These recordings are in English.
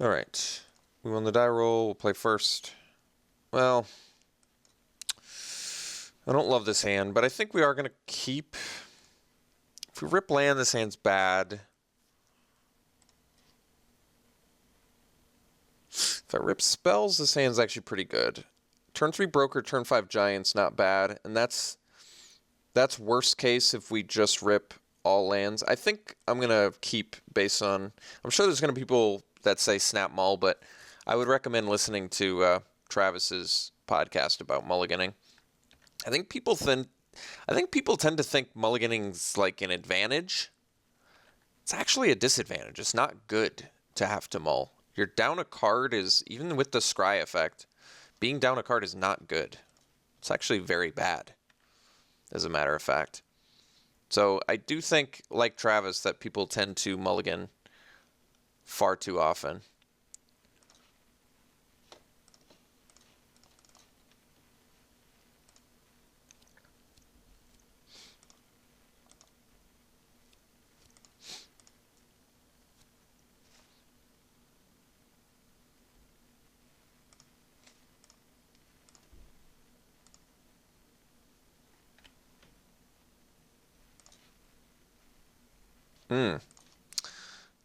Alright. We won the die roll. We'll play first. Well, I don't love this hand, but I think we are going to keep. If we rip land, this hand's bad. If I rip spells, this hand's actually pretty good. Turn 3 Broker, turn 5 Giants, not bad. And that's worst case if we just rip all lands. I think I'm going to keep based on... I'm sure there's going to be people that say snap mull, but I would recommend listening to Travis's podcast about mulliganing. I think people tend to think mulliganing's like an advantage. It's actually a disadvantage. It's not good to have to mull. You're down a card is, even with the scry effect, being down a card is not good. It's actually very bad, as a matter of fact. So I do think, like Travis, that people tend to mulligan far too often.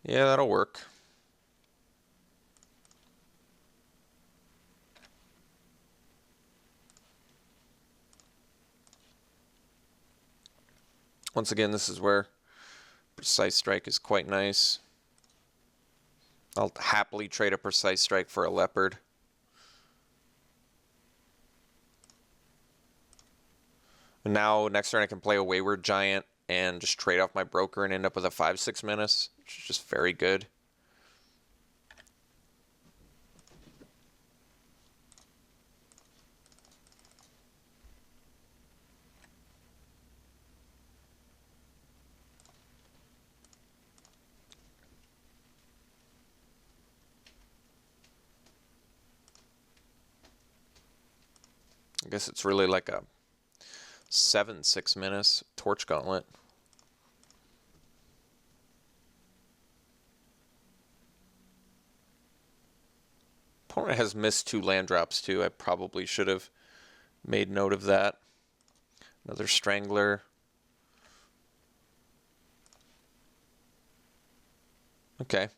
Yeah, that'll work. Once again, this is where Precise Strike is quite nice. I'll happily trade a Precise Strike for a Leopard. And now, next turn I can play a Wayward Giant and just trade off my Broker and end up with a 5/6 menace, which is just very good. I guess it's really like a 7/6 menace Torch Gauntlet. Opponent has missed 2 land drops too. I probably should have made note of that. Another Strangler. Okay.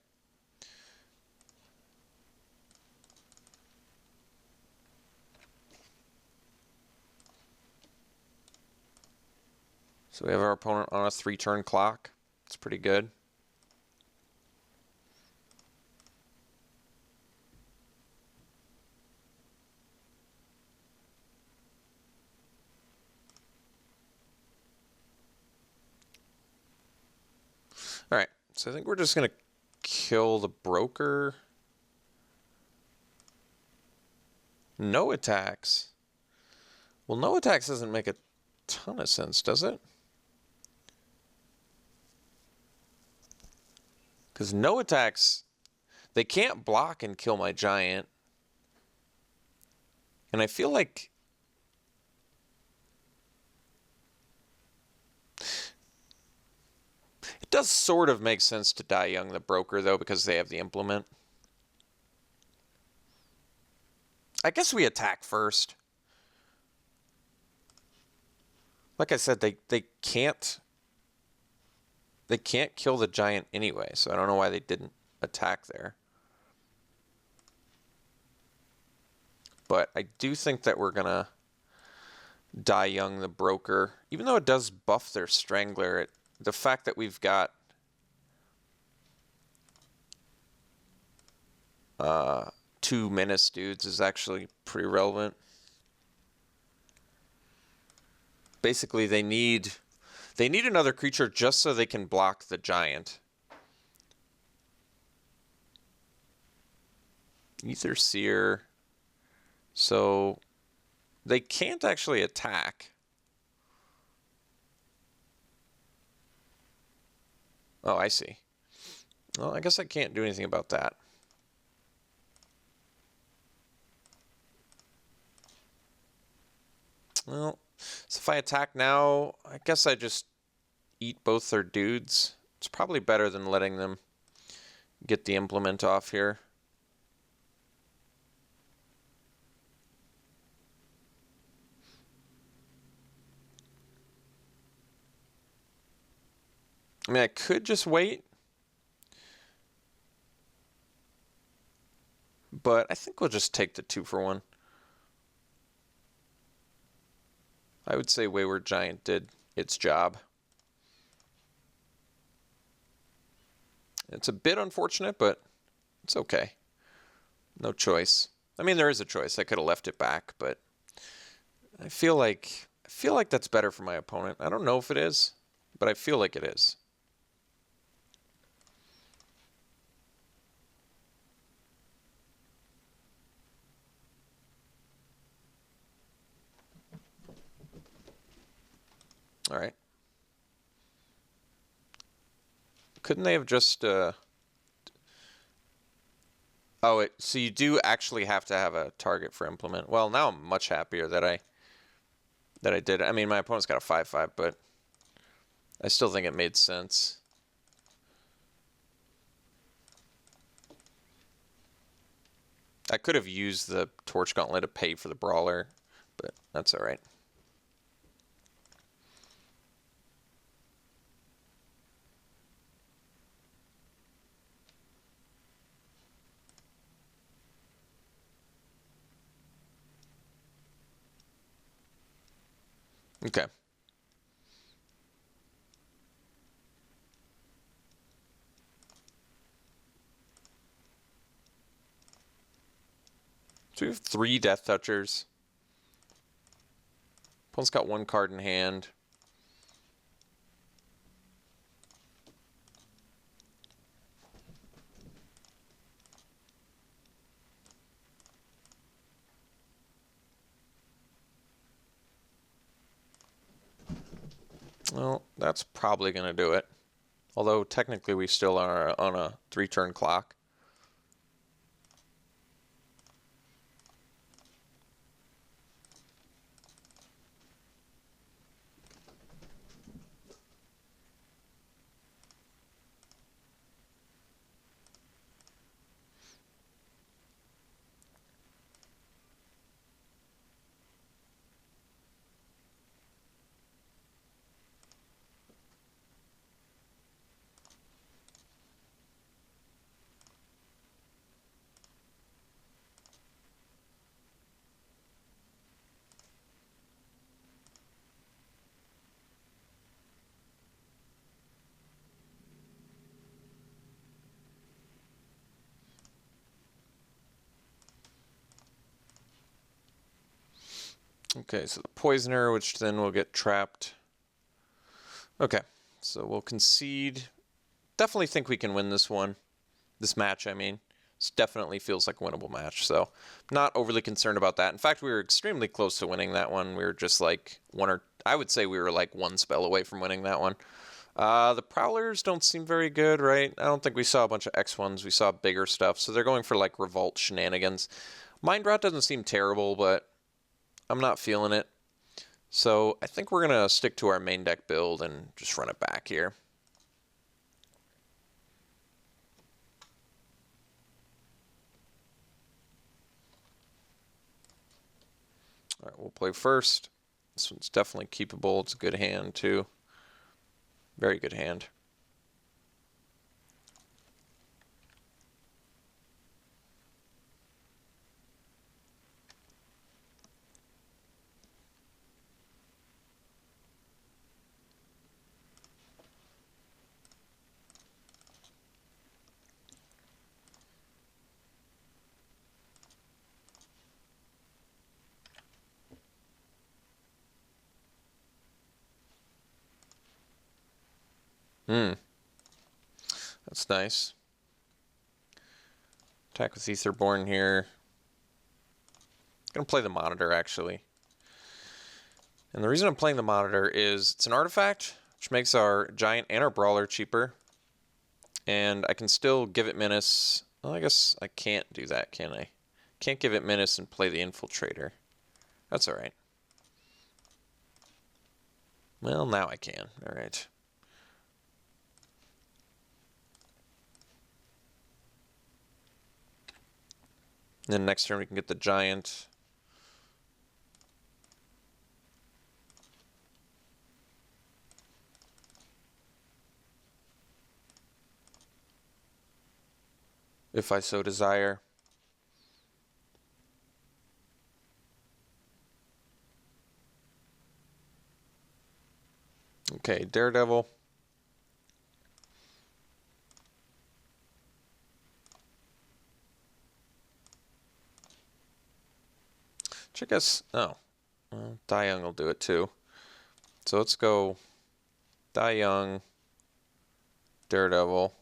So we have our opponent on a 3-turn clock. It's pretty good. Alright, so I think we're just going to kill the Broker. No attacks. Well, no attacks doesn't make a ton of sense, does it? Because no attacks, they can't block and kill my Giant. And I feel like... It does sort of make sense to die young the Broker, though, because they have the Implement. I guess we attack first. Like I said, they can't kill the Giant anyway, so I don't know why they didn't attack there. But I do think that we're gonna die young the Broker, even though it does buff their Strangler. The fact that we've got two menace dudes is actually pretty relevant. Basically, they need another creature just so they can block the Giant. Aether Seer. So they can't actually attack. Oh, I see. Well, I guess I can't do anything about that. Well, so if I attack now, I guess I just eat both their dudes. It's probably better than letting them get the Implement off here. I mean, I could just wait. But I think we'll just take the 2-for-1. I would say Wayward Giant did its job. It's a bit unfortunate, but it's okay. No choice. I mean, there is a choice. I could have left it back, but I feel like that's better for my opponent. I don't know if it is, but I feel like it is. All right. Couldn't they have just Oh, so you do actually have to have a target for implement. Well, now I'm much happier that I did. I mean, my opponent's got a 5/5, but I still think it made sense. I could have used the Torch Gauntlet to pay for the Brawler, but that's all right. Okay. So we have 3 Death Touchers. Opponent's got 1 card in hand. Well, that's probably going to do it. Although, technically, we still are on a 3-turn clock. Okay, so the Poisoner, which then will get trapped. Okay, so we'll concede. Definitely think we can win this one. This match, I mean. This definitely feels like a winnable match, so not overly concerned about that. In fact, we were extremely close to winning that one. We were just like I would say we were like 1 spell away from winning that one. The Prowlers don't seem very good, right? I don't think we saw a bunch of X1s. We saw bigger stuff, so they're going for like Revolt shenanigans. Mind Rot doesn't seem terrible, but I'm not feeling it. So I think we're going to stick to our main deck build and just run it back here. All right, we'll play first. This one's definitely keepable. It's a good hand, too. Very good hand. That's nice. Attack with Aetherborn here. Gonna play the Monitor, actually. And the reason I'm playing the Monitor is it's an artifact, which makes our Giant and our Brawler cheaper. And I can still give it Menace. Well, I guess I can't do that, can I? Can't give it Menace and play the Infiltrator. That's alright. Well, now I can. Alright. Then next turn we can get the Giant. if I so desire. Okay, Daredevil. Which I guess, oh, well, Die Young will do it too. So let's go Die Young, Daredevil.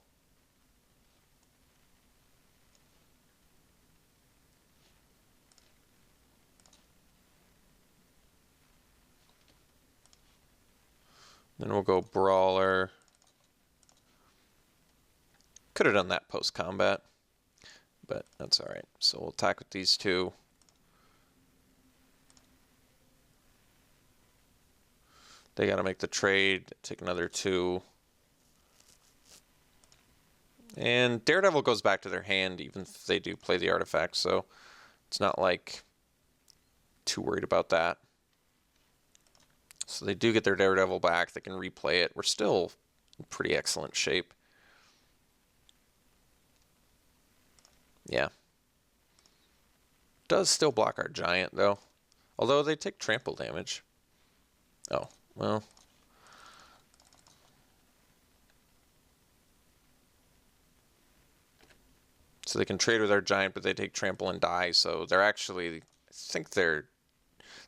Then we'll go Brawler. Could have done that post-combat, but that's alright. So we'll attack with these two. They got to make the trade, take another 2. And Daredevil goes back to their hand even if they do play the artifact, so it's not like too worried about that. So they do get their Daredevil back. They can replay it. We're still in pretty excellent shape. Yeah. Does still block our giant, though. Although they take trample damage. Oh, well. So they can trade with our giant, but they take trample and die. So they're actually, I think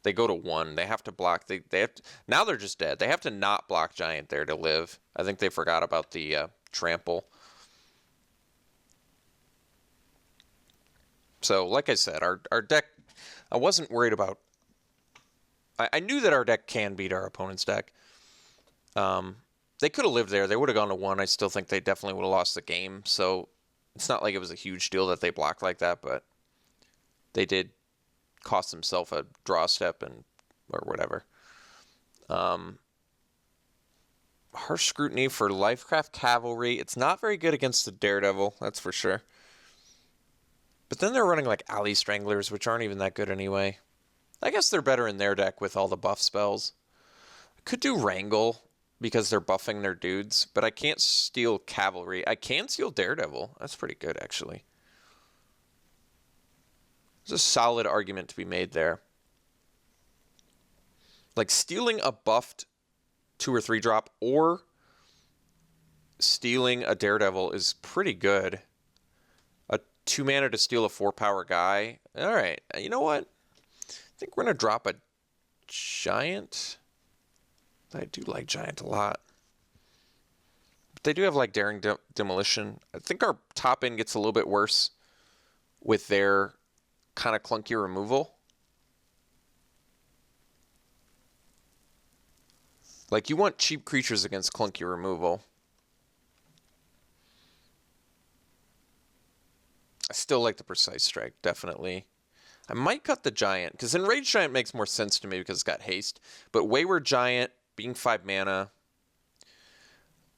they go to 1. They have to block. They have to, now they're just dead. They have to not block giant there to live. I think they forgot about the trample. So like I said, our deck, I wasn't worried about. I knew that our deck can beat our opponent's deck. They could have lived there. They would have gone to 1. I still think they definitely would have lost the game. So it's not like it was a huge deal that they blocked like that, but they did cost themselves a draw step and or whatever. Harsh scrutiny for Lifecraft Cavalry. It's not very good against the Daredevil, that's for sure. But then they're running like Alley Stranglers, which aren't even that good anyway. I guess they're better in their deck with all the buff spells. I could do Wrangle because they're buffing their dudes, but I can't steal Cavalry. I can steal Daredevil. That's pretty good, actually. There's a solid argument to be made there. Like stealing a buffed 2 or 3 drop or stealing a Daredevil is pretty good. A 2 mana to steal a 4 power guy. All right, you know what? I think we're going to drop a giant. I do like giant a lot. But they do have like daring demolition. I think our top end gets a little bit worse with their kind of clunky removal. Like you want cheap creatures against clunky removal. I still like the Precise Strike, definitely. I might cut the Giant, because Enraged Giant makes more sense to me because it's got haste. But Wayward Giant, being 5 mana,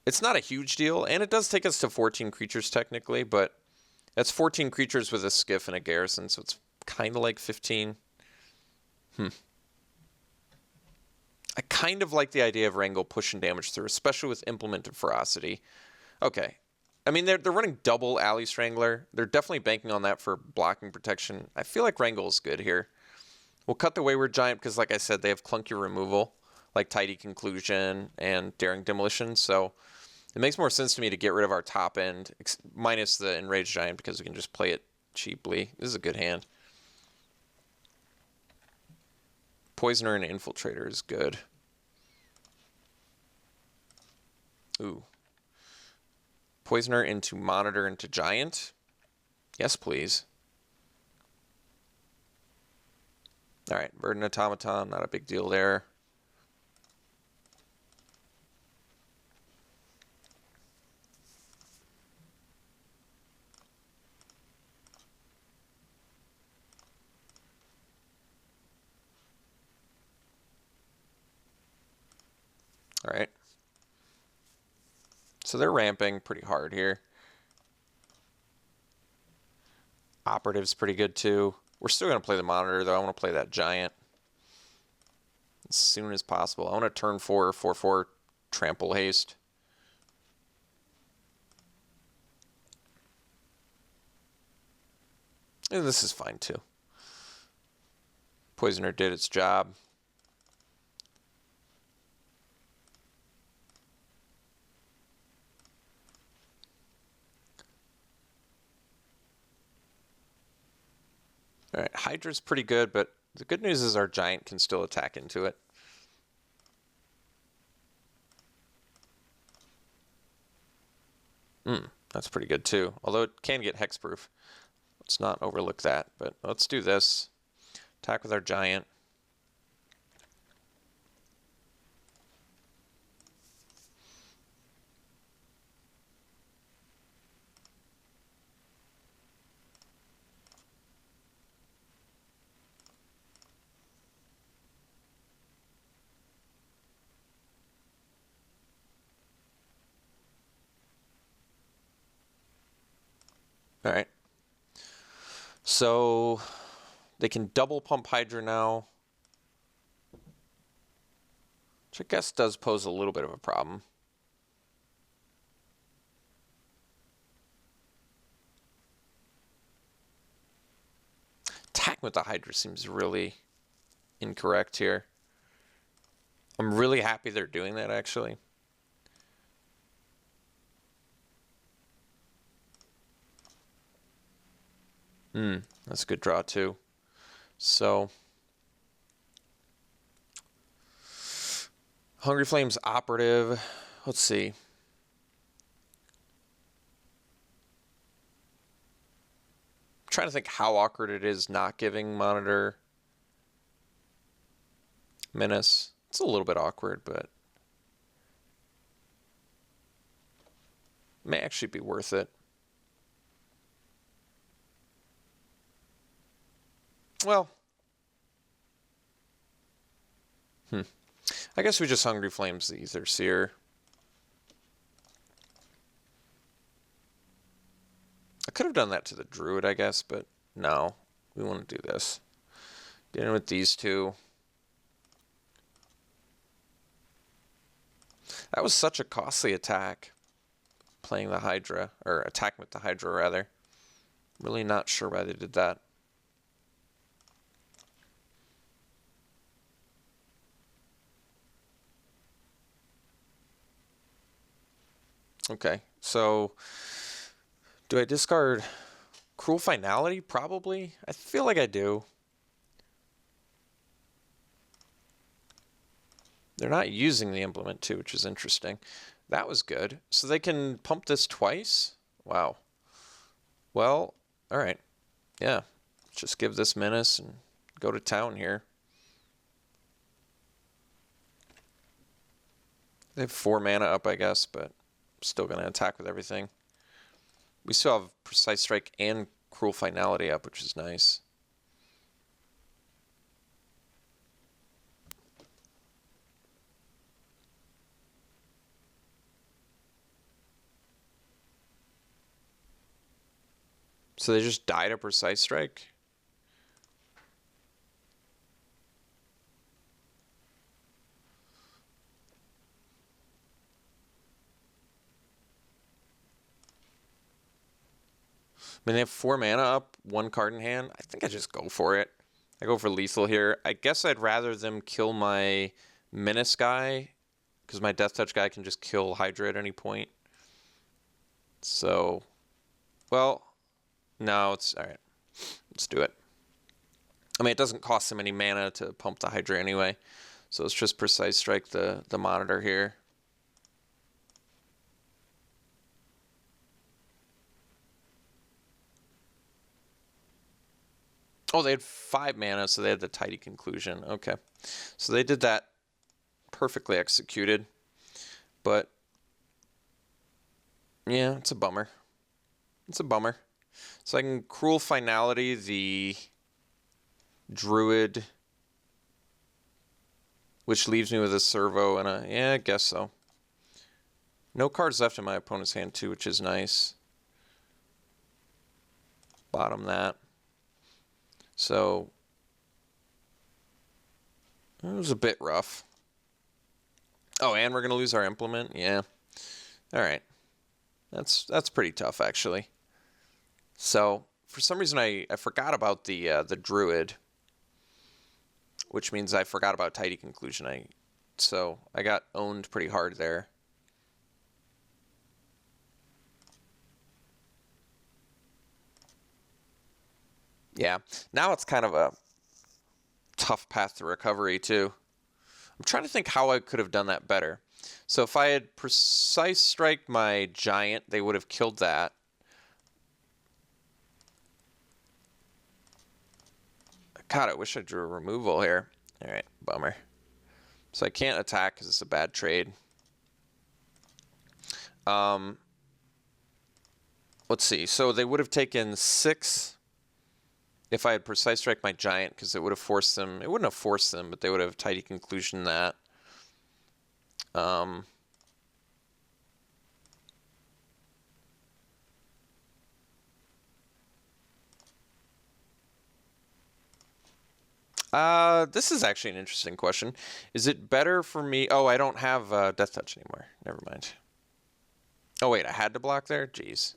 it's not a huge deal. And it does take us to 14 creatures technically, but that's 14 creatures with a Skiff and a Garrison, so it's kind of like 15. I kind of like the idea of Wrangle pushing damage through, especially with Implement of Ferocity. Okay. I mean, they're running double Alley Strangler. They're definitely banking on that for blocking protection. I feel like Wrangle is good here. We'll cut the Wayward Giant because, like I said, they have clunky removal, like Tidy Conclusion and Daring Demolition. So it makes more sense to me to get rid of our top end, minus the Enraged Giant, because we can just play it cheaply. This is a good hand. Poisoner and Infiltrator is good. Ooh. Poisoner into Monitor into Giant? Yes, please. Alright, Burden Automaton, not a big deal there. Alright. So they're ramping pretty hard here. Operative's pretty good too. We're still going to play the Monitor though. I want to play that Giant as soon as possible. I want to turn 4/4/4 Trample Haste. And this is fine too. Poisoner did its job. Alright, Hydra's pretty good, but the good news is our Giant can still attack into it. That's pretty good too, although it can get hexproof. Let's not overlook that, but let's do this. Attack with our Giant. All right. So they can double pump Hydra now, which I guess does pose a little bit of a problem. Attack with the Hydra seems really incorrect here. I'm really happy they're doing that, actually. That's a good draw, too. So, Hungry Flames operative. Let's see. I'm trying to think how awkward it is not giving Monitor Menace. It's a little bit awkward, but may actually be worth it. Well, I guess we just Hungry Flames the Aether Seer. I could have done that to the Druid, I guess, but no. We want to do this. Get in with these two. That was such a costly attack. Playing the Hydra, or attacking with the Hydra, rather. Really not sure why they did that. Okay, so do I discard Cruel Finality? Probably. I feel like I do. They're not using the implement too, which is interesting. That was good. So they can pump this twice? Wow. Well, all right. Yeah. Let's just give this Menace and go to town here. They have 4 mana up, I guess, but still going to attack with everything. We still have Precise Strike and Cruel Finality up, which is nice. So they just died a Precise Strike? I mean, they have 4 mana up, 1 card in hand. I think I just go for it. I go for lethal here. I guess I'd rather them kill my Menace guy, because my Death Touch guy can just kill Hydra at any point. So, well, no, it's all right. Let's do it. I mean, it doesn't cost them any mana to pump the Hydra anyway, so let's just Precise Strike the Monitor here. Oh, they had 5 mana, so they had the Tidy Conclusion. Okay. So they did that perfectly executed. But, yeah, it's a bummer. It's a bummer. So I can Cruel Finality the Druid, which leaves me with a Servo and a... Yeah, I guess so. No cards left in my opponent's hand, too, which is nice. Bottom that. So it was a bit rough. Oh, and we're gonna lose our implement? Yeah. All right. That's pretty tough, actually. So for some reason I forgot about the druid, which means I forgot about tidy conclusion. So I got owned pretty hard there. Yeah, now it's kind of a tough path to recovery too. I'm trying to think how I could have done that better. So if I had precise strike my giant, they would have killed that. God, I wish I drew a removal here. All right, bummer. So I can't attack because it's a bad trade. Let's see. So they would have taken 6 if I had precise strike my giant, because it would have forced them. It wouldn't have forced them, but they would have tidy conclusion that. This is actually an interesting question. Is it better for me? Oh, I don't have Death Touch anymore. Never mind. Oh, wait, I had to block there? Jeez.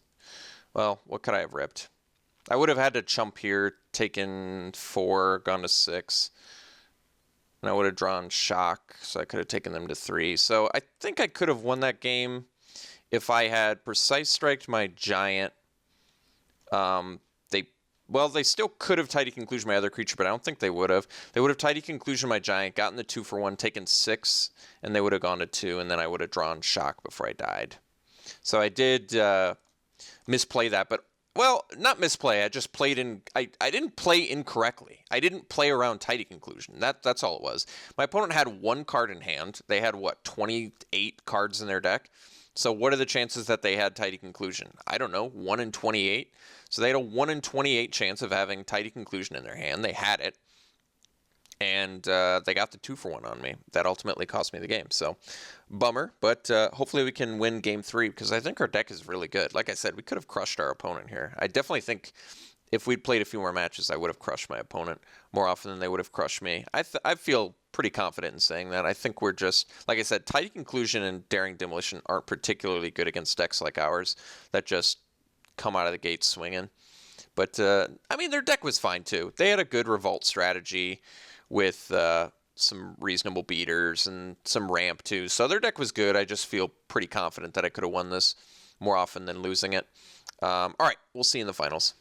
Well, what could I have ripped? I would have had to chump here, taken 4, gone to 6. And I would have drawn Shock, so I could have taken them to 3. So I think I could have won that game if I had precise striked my giant. They still could have tidy conclusion my other creature, but I don't think they would have. They would have tidy conclusion my giant, gotten the 2-for-1, taken 6, and they would have gone to 2, and then I would have drawn Shock before I died. So I did misplay that, but, well, not misplay. I just played in. I didn't play incorrectly. I didn't play around tidy conclusion. That's all it was. My opponent had 1 card in hand. They had, 28 cards in their deck? So what are the chances that they had tidy conclusion? I don't know, 1 in 28. So they had a 1 in 28 chance of having tidy conclusion in their hand. They had it. And they got the 2-for-1 on me. That ultimately cost me the game. So, bummer. But hopefully we can win game 3, because I think our deck is really good. Like I said, we could have crushed our opponent here. I definitely think if we'd played a few more matches, I would have crushed my opponent more often than they would have crushed me. I feel pretty confident in saying that. I think we're just, like I said, tidy conclusion and daring demolition aren't particularly good against decks like ours that just come out of the gate swinging. But, I mean, their deck was fine, too. They had a good revolt strategy with some reasonable beaters and some ramp, too. So their deck was good. I just feel pretty confident that I could have won this more often than losing it. All right, we'll see you in the finals.